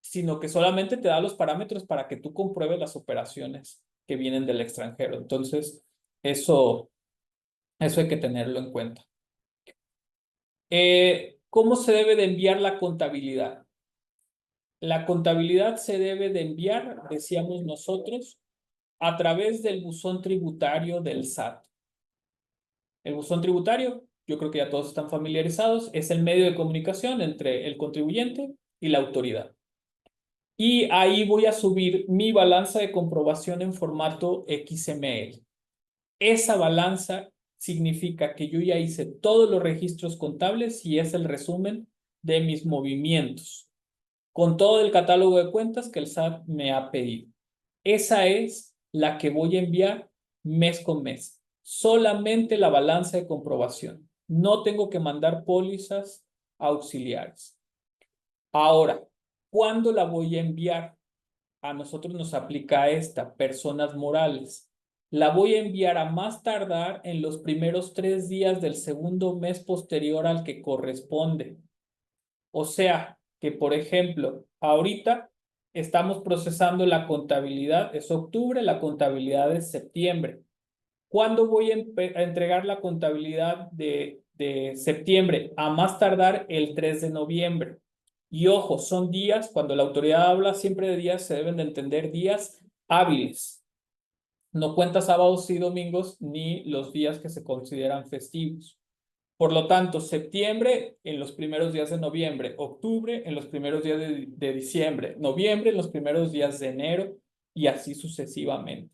sino que solamente te da los parámetros para que tú compruebes las operaciones que vienen del extranjero. Entonces, eso hay que tenerlo en cuenta. ¿Cómo se debe de enviar la contabilidad? La contabilidad se debe de enviar, decíamos nosotros, a través del buzón tributario del SAT. El buzón tributario, yo creo que ya todos están familiarizados, es el medio de comunicación entre el contribuyente y la autoridad. Y ahí voy a subir mi balanza de comprobación en formato XML. Esa balanza significa que yo ya hice todos los registros contables y es el resumen de mis movimientos, con todo el catálogo de cuentas que el SAT me ha pedido. Esa es la que voy a enviar mes con mes. Solamente la balanza de comprobación. No tengo que mandar pólizas auxiliares. Ahora, ¿cuándo la voy a enviar? A nosotros nos aplica esta, personas morales. La voy a enviar a más tardar en los primeros 3 días del segundo mes posterior al que corresponde. O sea, que por ejemplo, ahorita estamos procesando la contabilidad, es octubre, la contabilidad es septiembre. ¿Cuándo voy a entregar la contabilidad de septiembre? A más tardar el 3 de noviembre. Y ojo, son días, cuando la autoridad habla siempre de días, se deben de entender días hábiles. No cuenta sábados y domingos ni los días que se consideran festivos. Por lo tanto, septiembre en los primeros días de noviembre, octubre en los primeros días de diciembre, noviembre en los primeros días de enero y así sucesivamente.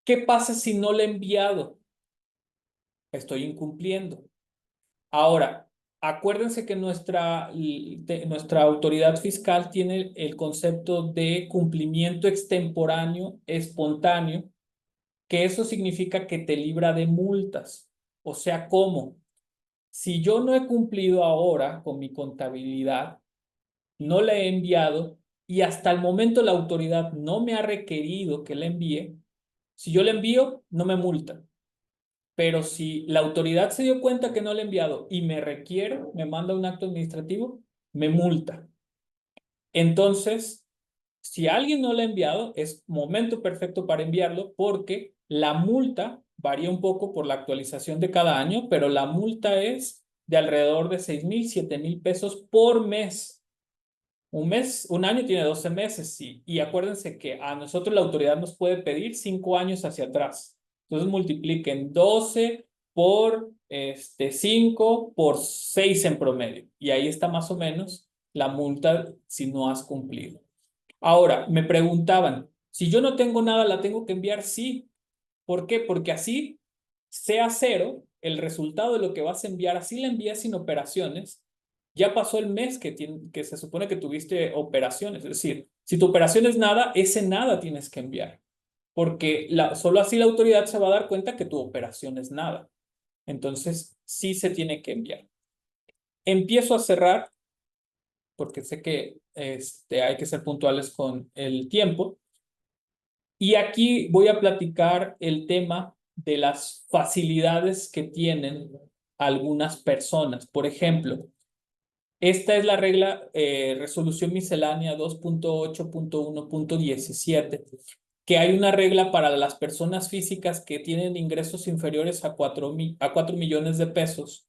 ¿Qué pasa si no le he enviado? Estoy incumpliendo. Ahora, acuérdense que nuestra autoridad fiscal tiene el concepto de cumplimiento extemporáneo, espontáneo, que eso significa que te libra de multas. O sea, ¿cómo? Si yo no he cumplido ahora con mi contabilidad, no la he enviado y hasta el momento la autoridad no me ha requerido que la envíe, si yo la envío, no me multa. Pero si la autoridad se dio cuenta que no la he enviado y me requiere, me manda un acto administrativo, me multa. Entonces, si alguien no la ha enviado, es momento perfecto para enviarlo porque la multa varía un poco por la actualización de cada año, pero la multa es de alrededor de 6,000, 7,000 pesos por mes. Un año tiene 12 meses, sí. Y acuérdense que a nosotros la autoridad nos puede pedir 5 años hacia atrás. Entonces multipliquen 12 por 5 por 6 en promedio. Y ahí está más o menos la multa si no has cumplido. Ahora, me preguntaban, si yo no tengo nada, ¿la tengo que enviar? Sí. ¿Por qué? Porque así sea cero el resultado de lo que vas a enviar, así la envías sin operaciones, ya pasó el mes que se supone que tuviste operaciones. Es decir, si tu operación es nada, ese nada tienes que enviar, porque solo así la autoridad se va a dar cuenta que tu operación es nada. Entonces, sí se tiene que enviar. Empiezo a cerrar, porque sé que hay que ser puntuales con el tiempo. Y aquí voy a platicar el tema de las facilidades que tienen algunas personas. Por ejemplo, esta es la regla resolución miscelánea 2.8.1.17, que hay una regla para las personas físicas que tienen ingresos inferiores a 4 millones de pesos,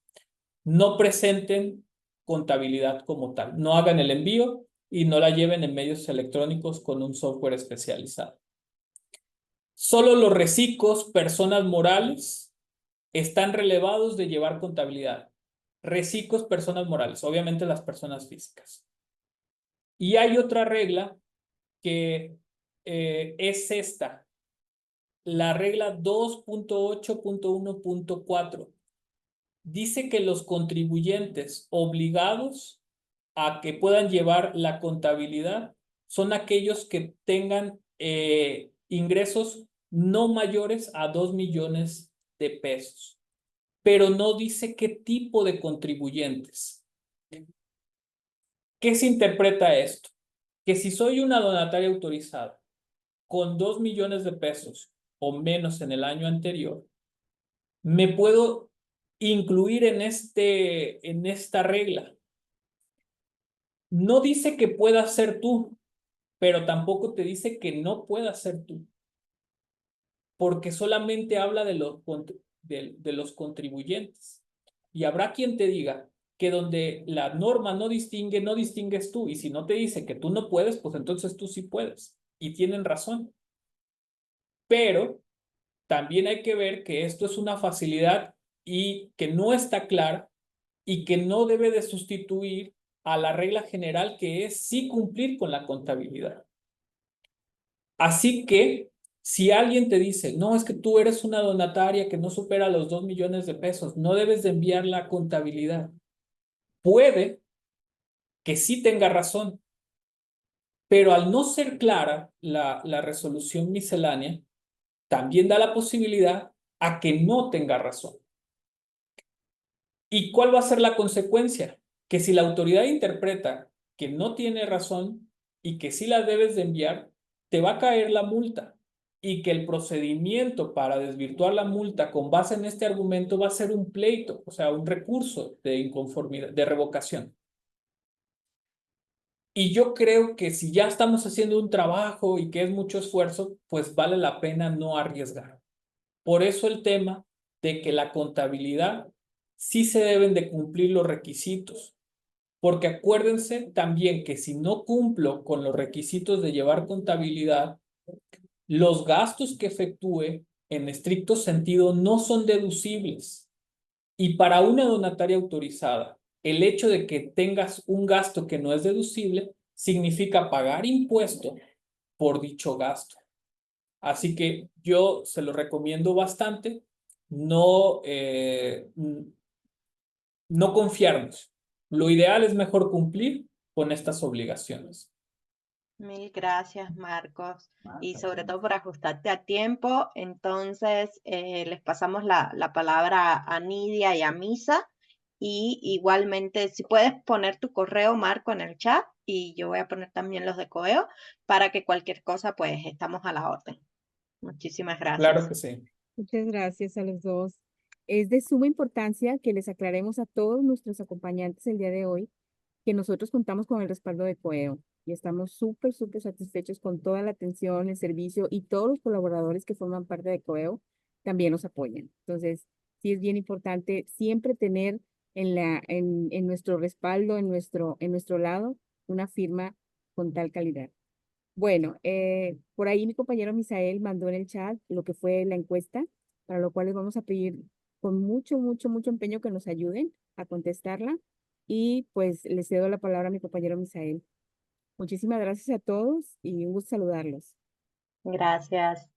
no presenten contabilidad como tal, no hagan el envío y no la lleven en medios electrónicos con un software especializado. Solo los recicos, personas morales, están relevados de llevar contabilidad. Recicos, personas morales, obviamente las personas físicas. Y hay otra regla que es esta, la regla 2.8.1.4. Dice que los contribuyentes obligados a que puedan llevar la contabilidad son aquellos que tengan ingresos no mayores a 2 millones de pesos, pero no dice qué tipo de contribuyentes. ¿Qué se interpreta esto? Que si soy una donataria autorizada con 2 millones de pesos o menos en el año anterior, me puedo incluir en esta regla. No dice que puedas ser tú, pero tampoco te dice que no puedas ser tú, porque solamente habla de los contribuyentes. Y habrá quien te diga que donde la norma no distingue, no distingues tú, y si no te dice que tú no puedes, pues entonces tú sí puedes, y tienen razón. Pero también hay que ver que esto es una facilidad y que no está clara y que no debe de sustituir a la regla general que es sí cumplir con la contabilidad. Así que si alguien te dice, no, es que tú eres una donataria que no supera los 2 millones de pesos, no debes de enviar la contabilidad. Puede que sí tenga razón, pero al no ser clara la resolución miscelánea, también da la posibilidad a que no tenga razón. ¿Y cuál va a ser la consecuencia? Que si la autoridad interpreta que no tiene razón y que sí la debes de enviar, te va a caer la multa y que el procedimiento para desvirtuar la multa con base en este argumento va a ser un pleito, o sea, un recurso de inconformidad, de revocación. Y yo creo que si ya estamos haciendo un trabajo y que es mucho esfuerzo, pues vale la pena no arriesgar. Por eso el tema de que la contabilidad sí se deben de cumplir los requisitos. Porque acuérdense también que si no cumplo con los requisitos de llevar contabilidad, los gastos que efectúe en estricto sentido no son deducibles. Y para una donataria autorizada, el hecho de que tengas un gasto que no es deducible significa pagar impuesto por dicho gasto. Así que yo se lo recomiendo bastante, no, no confiarnos. Lo ideal es mejor cumplir con estas obligaciones. Mil gracias, Marcos, y sobre todo por ajustarte a tiempo. Entonces, les pasamos la palabra a Nidia y a Misa. Y igualmente, si puedes poner tu correo, Marco, en el chat, y yo voy a poner también los de Coeo, para que cualquier cosa, pues estamos a la orden. Muchísimas Claro gracias. que sí. Muchas gracias a los dos. Es de suma importancia que les aclaremos a todos nuestros acompañantes el día de hoy que nosotros contamos con el respaldo de Coeo y estamos súper, súper satisfechos con toda la atención, el servicio y todos los colaboradores que forman parte de Coeo también nos apoyan. Entonces, sí es bien importante siempre tener en nuestro respaldo, en nuestro lado, una firma con tal calidad. Bueno, por ahí mi compañero Misael mandó en el chat lo que fue la encuesta, para lo cual les vamos a pedir con mucho, mucho, mucho empeño que nos ayuden a contestarla. Y pues le cedo la palabra a mi compañero Misael. Muchísimas gracias a todos y un gusto saludarlos. Gracias.